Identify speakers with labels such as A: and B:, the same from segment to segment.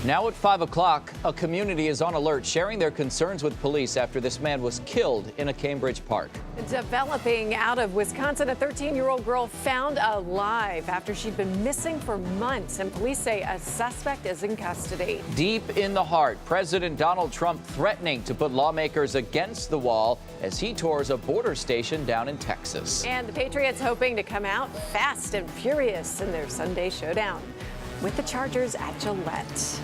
A: Now at 5 o'clock, a community is on alert, sharing their concerns with police after this man was killed in a Cambridge park.
B: Developing out of Wisconsin, a 13-year-old girl found alive after she'd been missing for months, and police say a suspect is in custody.
A: Deep in the heart, President Donald Trump threatening to put lawmakers against the wall as he tours a border station down in Texas.
B: And the Patriots hoping to come out fast and furious in their Sunday showdown with the Chargers at Gillette.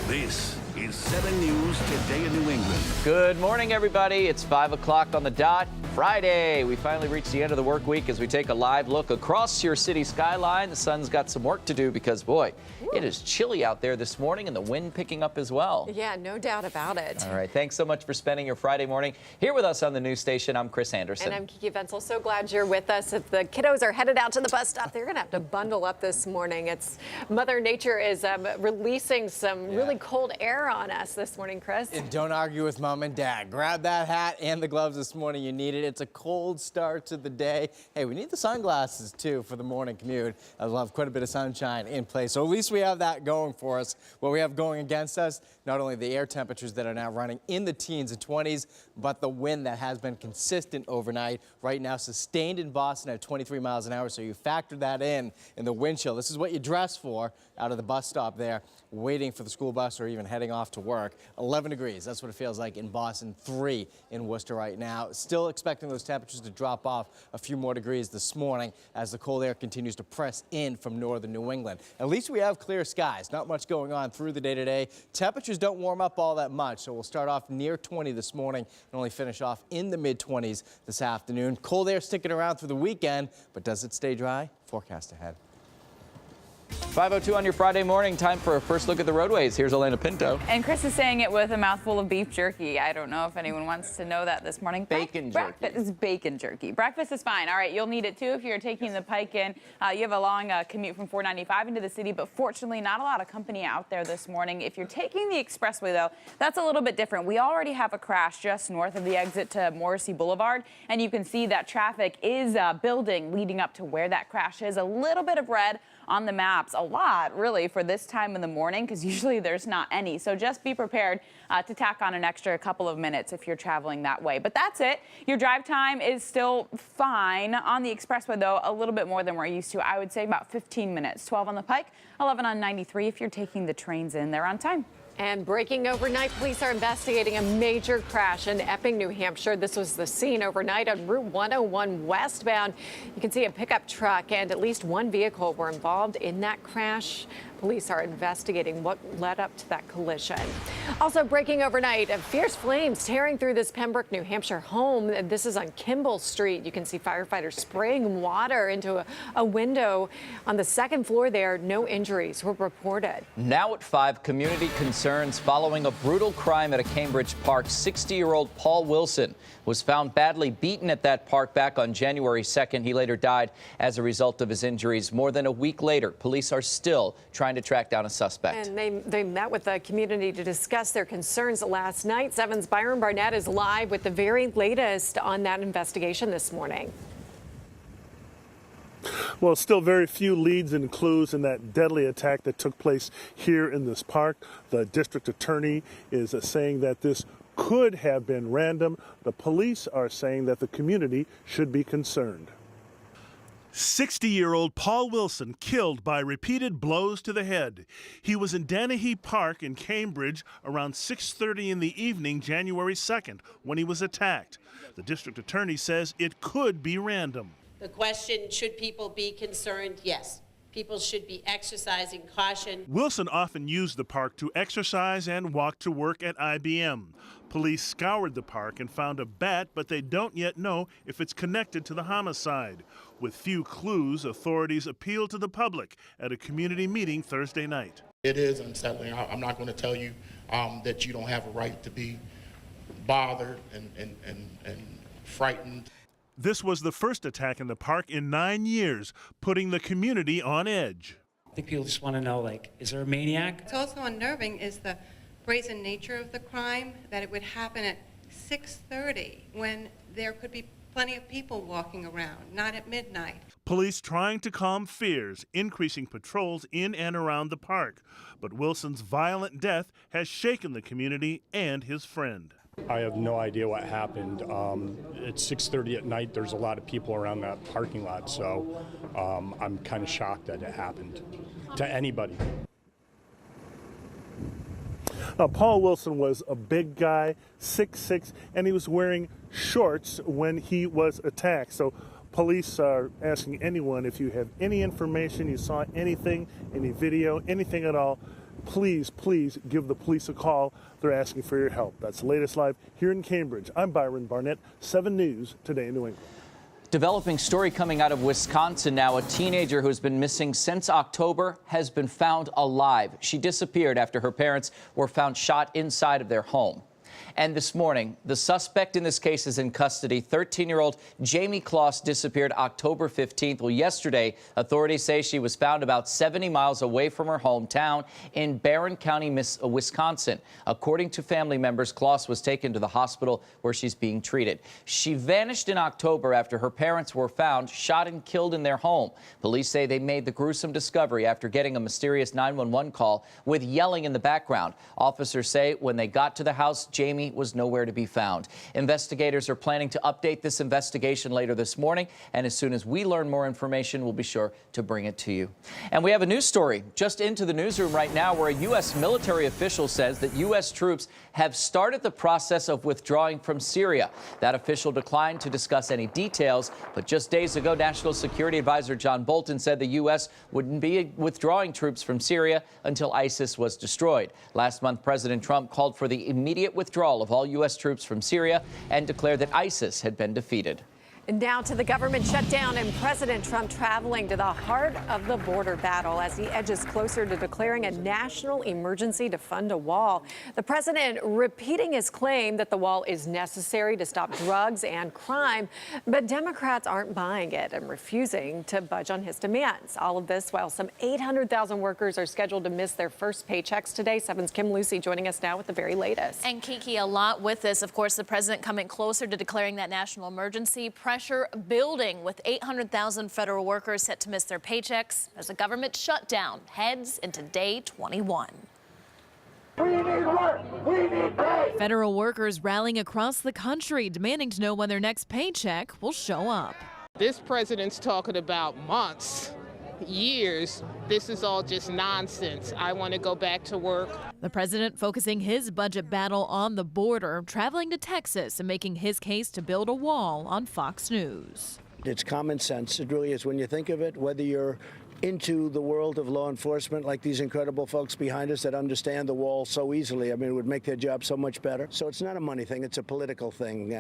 C: This is 7 News Today in New England.
A: Good morning, everybody. It's 5 o'clock on the dot. Friday. We finally reached the end of the work week as we take a live look across your city skyline. The sun's got some work to do because, boy, it is chilly out there this morning and the wind picking up as well.
B: Yeah, no doubt about it.
A: All right. Thanks so much for spending your Friday morning here with us on the news station. I'm Chris Anderson.
B: And I'm Kiki Venzel. So glad you're with us. If the kiddos are headed out to the bus stop, they're going to have to bundle up this morning. It's Mother Nature is releasing some really cold air on us this morning, Chris.
D: And don't argue with mom and dad. Grab that hat and the gloves this morning. You need it. It's a cold start to the day. Hey, we need the sunglasses too for the morning commute. I love quite a bit of sunshine in place. So at least we have that going for us. What we have going against us, not only the air temperatures that are now running in the teens and 20s, but the wind that has been consistent overnight. Right now sustained in Boston at 23 miles an hour. So you factor that in the wind chill. This is what you dress for out of the bus stop there, waiting for the school bus or even heading off to work. 11 degrees, that's what it feels like in Boston, 3 in Worcester right now. Still expecting those temperatures to drop off a few more degrees this morning as the cold air continues to press in from northern New England. At least we have clear skies, not much going on through the day today. Temperatures don't warm up all that much, so we'll start off near 20 this morning and only finish off in the mid-20s this afternoon. Cold air sticking around through the weekend, but does it stay dry? Forecast ahead.
A: 5:02 on your Friday morning. Time for a first look at the roadways. Here's Elena Pinto.
E: And Chris is saying it with a mouthful of beef jerky. I don't know if anyone wants to know that this morning.
A: Bacon jerky.
E: Breakfast is bacon jerky. Breakfast is fine. All right, you'll need it too if you're taking the Pike in. You have a long commute from 495 into the city, but fortunately not a lot of company out there this morning. If you're taking the expressway, though, that's a little bit different. We already have a crash just north of the exit to Morrissey Boulevard, and you can see that traffic is building leading up to where that crash is. A little bit of red on the maps, a lot really for this time in the morning because usually there's not any. So just be prepared to tack on an extra couple of minutes if you're traveling that way. But that's it. Your drive time is still fine. On the expressway, though, a little bit more than we're used to. I would say about 15 minutes. 12 on the Pike, 11 on 93 if you're taking the trains in. They're on time.
B: And breaking overnight, police are investigating a major crash in Epping, New Hampshire. This was the scene overnight on Route 101 westbound. You can see a pickup truck and at least one vehicle were involved in that crash. Police are investigating what led up to that collision. Also breaking overnight, fierce flames tearing through this Pembroke, New Hampshire home. This is on Kimball Street. You can see firefighters spraying water into a window on the second floor there. No injuries were reported.
A: Now at 5, community concerns following a brutal crime at a Cambridge park. 60-year-old Paul Wilson was found badly beaten at that park back on January 2nd. He later died as a result of his injuries. More than a week later, police are still trying to track down a suspect.
B: And they met with the community to discuss their concerns last night. 7's Byron Barnett is live with the very latest on that investigation this morning.
F: Well, still very few leads and clues in that deadly attack that took place here in this park. The district attorney is saying that this could have been random. The police are saying that the community should be concerned.
G: 60-year-old Paul Wilson killed by repeated blows to the head. He was in Dennehy Park in Cambridge around 6:30 in the evening, January 2nd, when he was attacked. The district attorney says it could be random.
H: The question, should people be concerned? Yes. People should be exercising caution.
G: Wilson often used the park to exercise and walk to work at IBM. Police scoured the park and found a bat, but they don't yet know if it's connected to the homicide. With few clues, authorities appealed to the public at a community meeting Thursday night.
I: It is unsettling. I'm not going to tell you that you don't have a right to be bothered and frightened.
G: This was the first attack in the park in 9 years, putting the community on edge.
J: I think people just want to know, like, is there a maniac?
K: It's also unnerving is the brazen nature of the crime, that it would happen at 6:30 when there could be plenty of people walking around, not at midnight.
G: Police trying to calm fears, increasing patrols in and around the park. But Wilson's violent death has shaken the community and his friend.
L: I have no idea what happened. It's 6:30 at night. There's a lot of people around that parking lot, so I'm kind of shocked that it happened to anybody.
F: Paul Wilson was a big guy, 6'6", and he was wearing shorts when he was attacked. So police are asking anyone, if you have any information, you saw anything, any video, anything at all, please give the police a call. They're asking for your help. That's the latest live here in Cambridge. I'm Byron Barnett, 7 News Today in New England.
A: Developing story coming out of Wisconsin now. A teenager who's been missing since October has been found alive. She disappeared after her parents were found shot inside of their home. And this morning, the suspect in this case is in custody. 13-year-old Jamie Kloss disappeared October 15th. Well, yesterday, authorities say she was found about 70 miles away from her hometown in Barron County, Wisconsin. According to family members, Kloss was taken to the hospital where she's being treated. She vanished in October after her parents were found shot and killed in their home. Police say they made the gruesome discovery after getting a mysterious 911 call with yelling in the background. Officers say when they got to the house, Jamie was nowhere to be found. Investigators are planning to update this investigation later this morning, and as soon as we learn more information, we'll be sure to bring it to you. And we have a news story just into the newsroom right now where a U.S. military official says that U.S. troops have started the process of withdrawing from Syria. That official declined to discuss any details, but just days ago, National Security Advisor John Bolton said the U.S. wouldn't be withdrawing troops from Syria until ISIS was destroyed. Last month, President Trump called for the immediate withdrawal of all U.S. troops from Syria and declared that ISIS had been defeated.
B: And now to the government shutdown and President Trump traveling to the heart of the border battle as he edges closer to declaring a national emergency to fund a wall. The president repeating his claim that the wall is necessary to stop drugs and crime, but Democrats aren't buying it and refusing to budge on his demands. All of this while some 800,000 workers are scheduled to miss their first paychecks today. 7's Kim Lucy joining us now with the very latest.
M: And Kiki, a lot with this. Of course, the president coming closer to declaring that national emergency. Pressure building with 800,000 federal workers set to miss their paychecks as the government shutdown heads into day 21.
N: We need work. We need pay.
O: Federal workers rallying across the country, demanding to know when their next paycheck will show up.
P: This president's talking about months, years. This is all just nonsense. I want to go back to work.
O: The president focusing his budget battle on the border, traveling to Texas and making his case to build a wall on Fox News.
Q: It's common sense. It really is. When you think of it, whether you're into the world of law enforcement like these incredible folks behind us that understand the wall so easily, I mean, it would make their job so much better. So it's not a money thing. It's a political thing.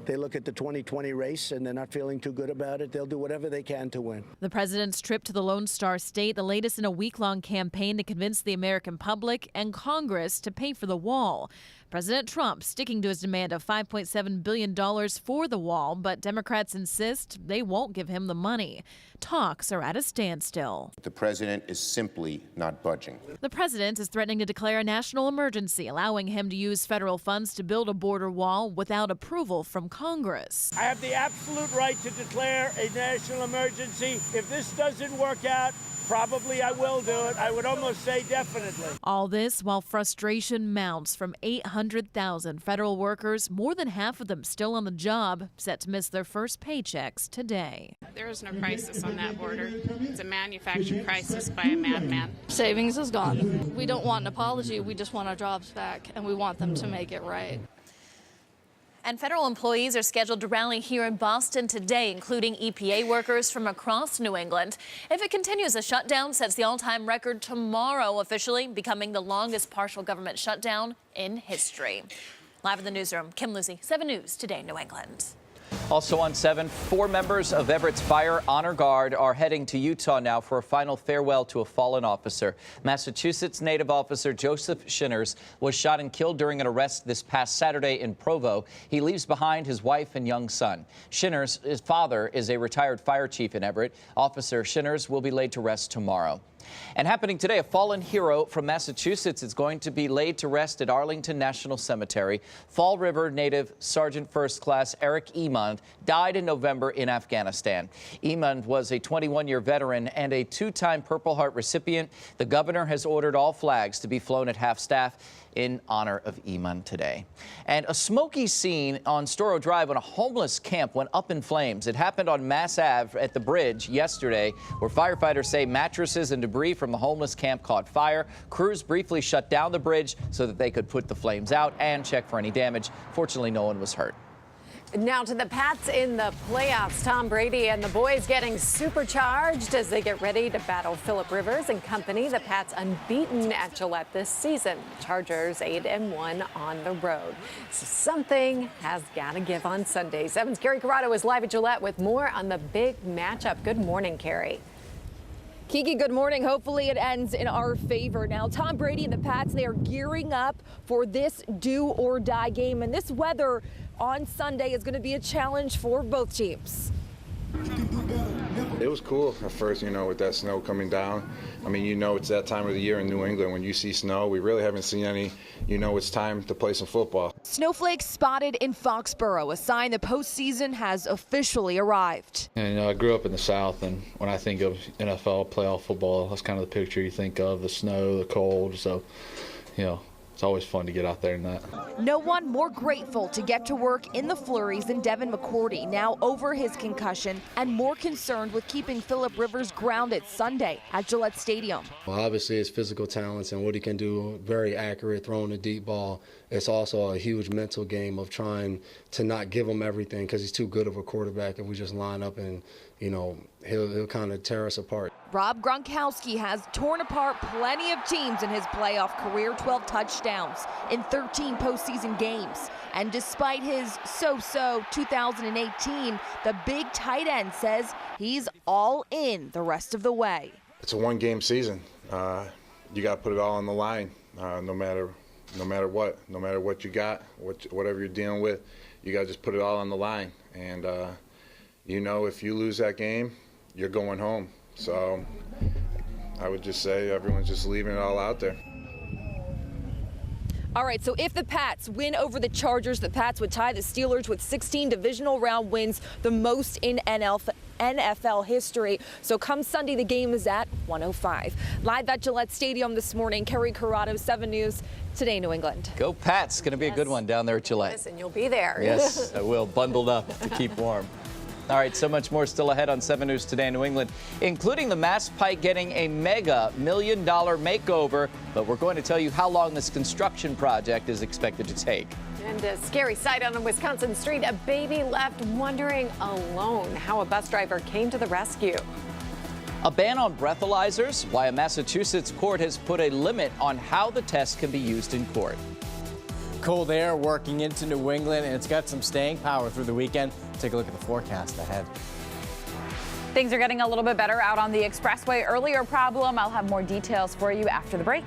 Q: They look at the 2020 race and they're not feeling too good about it. They'll do whatever they can to win.
O: The president's trip to the Lone Star State, the latest in a week-long campaign to convince the American public and Congress to pay for the wall. President Trump sticking to his demand of $5.7 billion for the wall, but Democrats insist they won't give him the money. Talks are at a standstill.
R: The president is simply not budging.
O: The president is threatening to declare a national emergency, allowing him to use federal funds to build a border wall without approval from Congress.
N: I have the absolute right to declare a national emergency. If this doesn't work out, probably I will do it. I would almost say definitely.
O: All this while frustration mounts from 800,000 federal workers, more than half of them still on the job, set to miss their first paychecks today.
S: There is no crisis on that border. It's a manufactured crisis by a madman.
T: Savings is gone. We don't want an apology. We just want our jobs back, and we want them to make it right.
M: And federal employees are scheduled to rally here in Boston today, including EPA workers from across New England. If it continues, the shutdown sets the all-time record tomorrow, officially becoming the longest partial government shutdown in history. Live in the newsroom, Kim Lucy, 7 News Today, New England.
A: Also on 7, 4 members of Everett's Fire Honor Guard are heading to Utah now for a final farewell to a fallen officer. Massachusetts native officer Joseph Shinners was shot and killed during an arrest this past Saturday in Provo. He leaves behind his wife and young son. Shinners, his father, is a retired fire chief in Everett. Officer Shinners will be laid to rest tomorrow. And happening today, a fallen hero from Massachusetts is going to be laid to rest at Arlington National Cemetery. Fall River native Sergeant First Class Eric Emond died in November in Afghanistan. Emond was a 21-year veteran and a two-time Purple Heart recipient. The governor has ordered all flags to be flown at half-staff in honor of Emond today. And a smoky scene on Storrow Drive when a homeless camp went up in flames. It happened on Mass Ave at the bridge yesterday, where firefighters say mattresses and debris from the homeless camp caught fire. Crews briefly shut down the bridge so that they could put the flames out and check for any damage. Fortunately, no one was hurt.
B: Now to the Pats in the playoffs. Tom Brady and the boys getting supercharged as they get ready to battle Phillip Rivers and company. The Pats unbeaten at Gillette this season. Chargers 8-1 on the road. So something has got to give on Sunday. 7's Carrie Corrado is live at Gillette with more on the big matchup. Good morning, Carrie.
U: Kiki, good morning. Hopefully it ends in our favor. Now, Tom Brady and the Pats, they are gearing up for this do-or-die game. And this weather on Sunday is going to be a challenge for both teams.
V: It was cool at first, with that snow coming down. I mean, it's that time of the year in New England when you see snow. We really haven't seen any. It's time to play some football.
U: Snowflakes spotted in Foxborough, a sign the postseason has officially arrived.
W: And I grew up in the South, and when I think of NFL playoff football, that's kind of the picture you think of: the snow, the cold. So, it's always fun to get out there in that.
U: No one more grateful to get to work in the flurries than Devin McCourty, now over his concussion and more concerned with keeping Phillip Rivers grounded Sunday at Gillette Stadium.
X: Well, obviously his physical talents and what he can do, very accurate, throwing a deep ball. It's also a huge mental game of trying to not give him everything because he's too good of a quarterback if we just line up and, he'll kind of tear us apart.
U: Rob Gronkowski has torn apart plenty of teams in his playoff career, 12 touchdowns in 13 postseason games. And despite his so-so 2018, the big tight end says he's all in the rest of the way.
V: It's a one-game season. You got to put it all on the line, no matter what you got, whatever you're dealing with. You got to just put it all on the line. And, if you lose that game, you're going home. So I would just say everyone's just leaving it all out there.
U: All right, so if the Pats win over the Chargers, the Pats would tie the Steelers with 16 divisional round wins, the most in NFL history. So come Sunday, the game is at 1:05. Live at Gillette Stadium this morning, Carrie Corrado, 7 News, Today New England.
A: Go Pats. Going to be a good one down there at Gillette.
B: Listen, you'll be there.
A: Yes, I will. Bundled up to keep warm. All right, so much more still ahead on 7 News Today in New England, including the Mass Pike getting a mega $1 million makeover. But we're going to tell you how long this construction project is expected to take.
B: And a scary sight on a Wisconsin street. A baby left wandering alone. How a bus driver came to the rescue.
A: A ban on breathalyzers, why a Massachusetts court has put a limit on how the test can be used in court.
D: Cold air working into New England, and it's got some staying power through the weekend. Take a look at the forecast ahead.
E: Things are getting a little bit better out on the expressway. Earlier problem. I'll have more details for you after the break.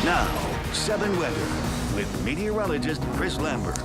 C: Now, 7 weather with meteorologist Chris Lambert.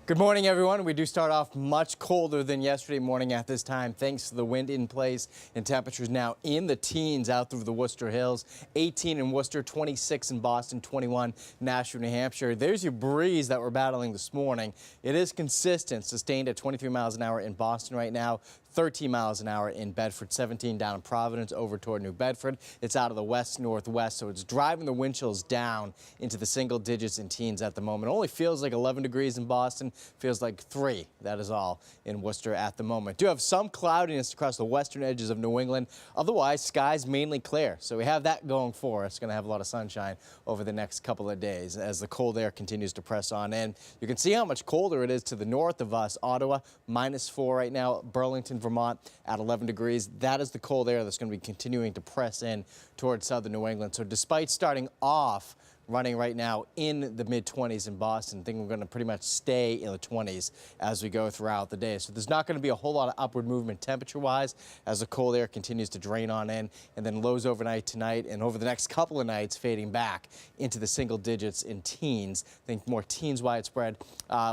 D: Good morning, everyone. We do start off much colder than yesterday morning at this time, thanks to the wind in place, and temperatures now in the teens out through the Worcester Hills. 18 in Worcester, 26 in Boston, 21 Nashua, New Hampshire. There's your breeze that we're battling this morning. It is consistent, sustained at 23 miles an hour in Boston right now. 13 miles an hour in Bedford, 17 down in Providence over toward New Bedford. It's out of the west-northwest, so it's driving the wind chills down into the single digits in teens at the moment. It only feels like 11 degrees in Boston, feels like 3. That is all in Worcester at the moment. Do have some cloudiness across the western edges of New England. Otherwise, skies mainly clear. So we have that going for us. Going to have a lot of sunshine over the next couple of days as the cold air continues to press on in. You can see how much colder it is to the north of us. Ottawa, -4 right now. Burlington, Vermont at 11 degrees. That is the cold air that's going to be continuing to press in towards southern New England. So despite starting off running right now in the mid-20s in Boston. I think we're going to pretty much stay in the 20s as we go throughout the day. So there's not going to be a whole lot of upward movement temperature-wise as the cold air continues to drain on in, and then lows overnight tonight and over the next couple of nights fading back into the single digits in teens. I think more teens widespread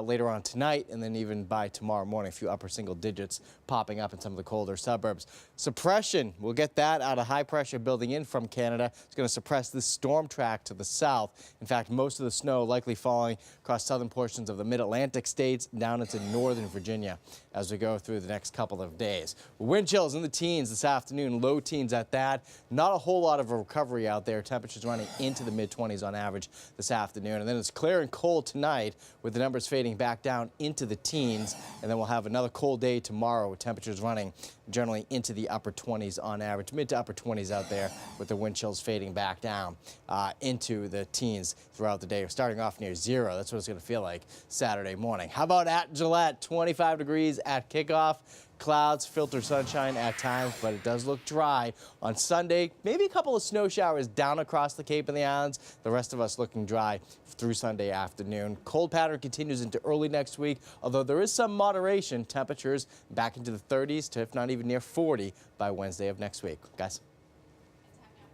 D: later on tonight, and then even by tomorrow morning, a few upper single digits popping up in some of the colder suburbs. Suppression, we'll get that out of high pressure building in from Canada. It's going to suppress this storm track to the south. In fact, most of the snow likely falling across southern portions of the mid-Atlantic states down into northern Virginia as we go through the next couple of days. Wind chills in the teens this afternoon, low teens at that. Not a whole lot of a recovery out there. Temperatures running into the mid-20s on average this afternoon. And then it's clear and cold tonight with the numbers fading back down into the teens. And then we'll have another cold day tomorrow with temperatures running generally into the upper 20s on average, mid to upper 20s out there with the wind chills fading back down into the teens throughout the day. We're starting off near zero. That's what it's going to feel like Saturday morning. How about at Gillette? 25 degrees at kickoff. Clouds, filtered sunshine at times, but it does look dry. On Sunday, maybe a couple of snow showers down across the Cape and the Islands. The rest of us looking dry through Sunday afternoon. Cold pattern continues into early next week, although there is some moderation. Temperatures back into the 30s to, if not even near 40, by Wednesday of next week. Guys.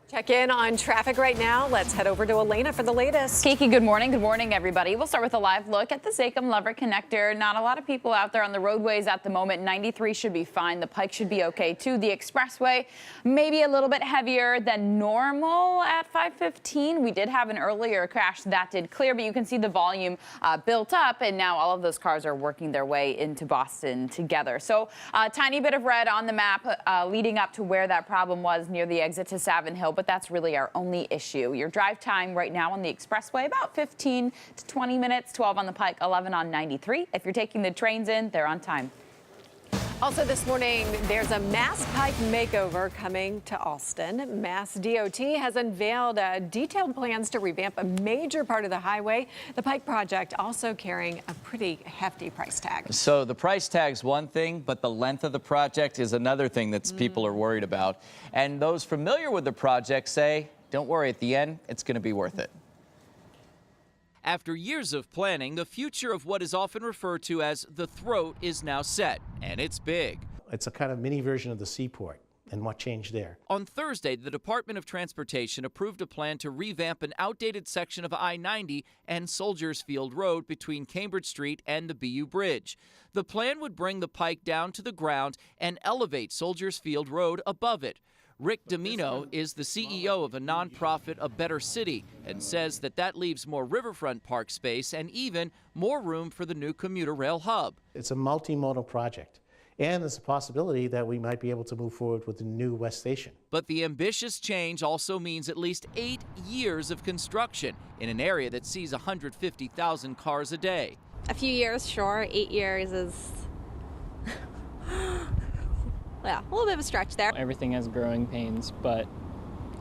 B: Check in on traffic right now. Let's head over to Elena for the latest.
E: Kiki, good morning. Good morning, everybody. We'll start with a live look at the Sachem-Leverett connector. Not a lot of people out there on the roadways at the moment. 93 should be fine. The Pike should be okay, too. The expressway, maybe a little bit heavier than normal at 5:15. We did have an earlier crash that did clear, but you can see the volume built up, and now all of those cars are working their way into Boston together. So a tiny bit of red on the map leading up to where that problem was near the exit to Savin Hill. But that's really our only issue. Your drive time right now on the expressway, about 15 to 20 minutes, 12 on the Pike, 11 on 93. If you're taking the trains in, they're on time.
B: Also this morning, there's a Mass Pike makeover coming to Alston. Mass DOT has unveiled detailed plans to revamp a major part of the highway. The Pike project also carrying a pretty hefty price tag.
A: So the price tag's one thing, but the length of the project is another thing that people are worried about. And those familiar with the project say, don't worry, at the end, it's going to be worth it. After years of planning, the future of what is often referred to as the Throat is now set, and it's big.
H: It's a kind of mini version of the seaport, and what changed there?
A: On Thursday, the Department of Transportation approved a plan to revamp an outdated section of I-90 and Soldiers Field Road between Cambridge Street and the BU Bridge. The plan would bring the Pike down to the ground and elevate Soldiers Field Road above it. Rick Domino is the CEO of a nonprofit, A Better City, and says that leaves more riverfront park space and even more room for the new commuter rail hub.
H: It's a multimodal project, and there's a possibility that we might be able to move forward with the new West Station.
A: But the ambitious change also means at least 8 years of construction in an area that sees 150,000 cars a day.
I: A few years, sure. 8 years is... yeah, a little bit of a stretch there.
J: Everything has growing pains, but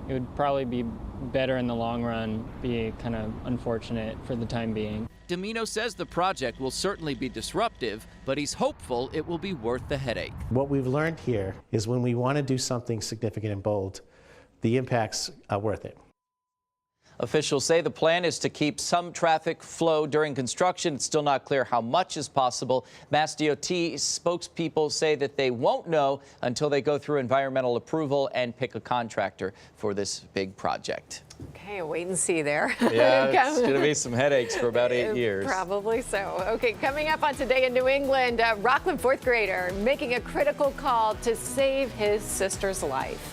J: it would probably be better in the long run, be kind of unfortunate for the time being.
A: Domino says the project will certainly be disruptive, but he's hopeful it will be worth the headache.
H: What we've learned here is when we want to do something significant and bold, the impacts are worth it.
A: Officials say the plan is to keep some traffic flow during construction. It's still not clear how much is possible. Mass DOT spokespeople say that they won't know until they go through environmental approval and pick a contractor for this big project.
B: Okay, wait and see there.
A: Yeah, it's going to be some headaches for about 8 years.
B: Probably so. Okay, coming up on Today in New England, Rockland fourth grader making a critical call to save his sister's life.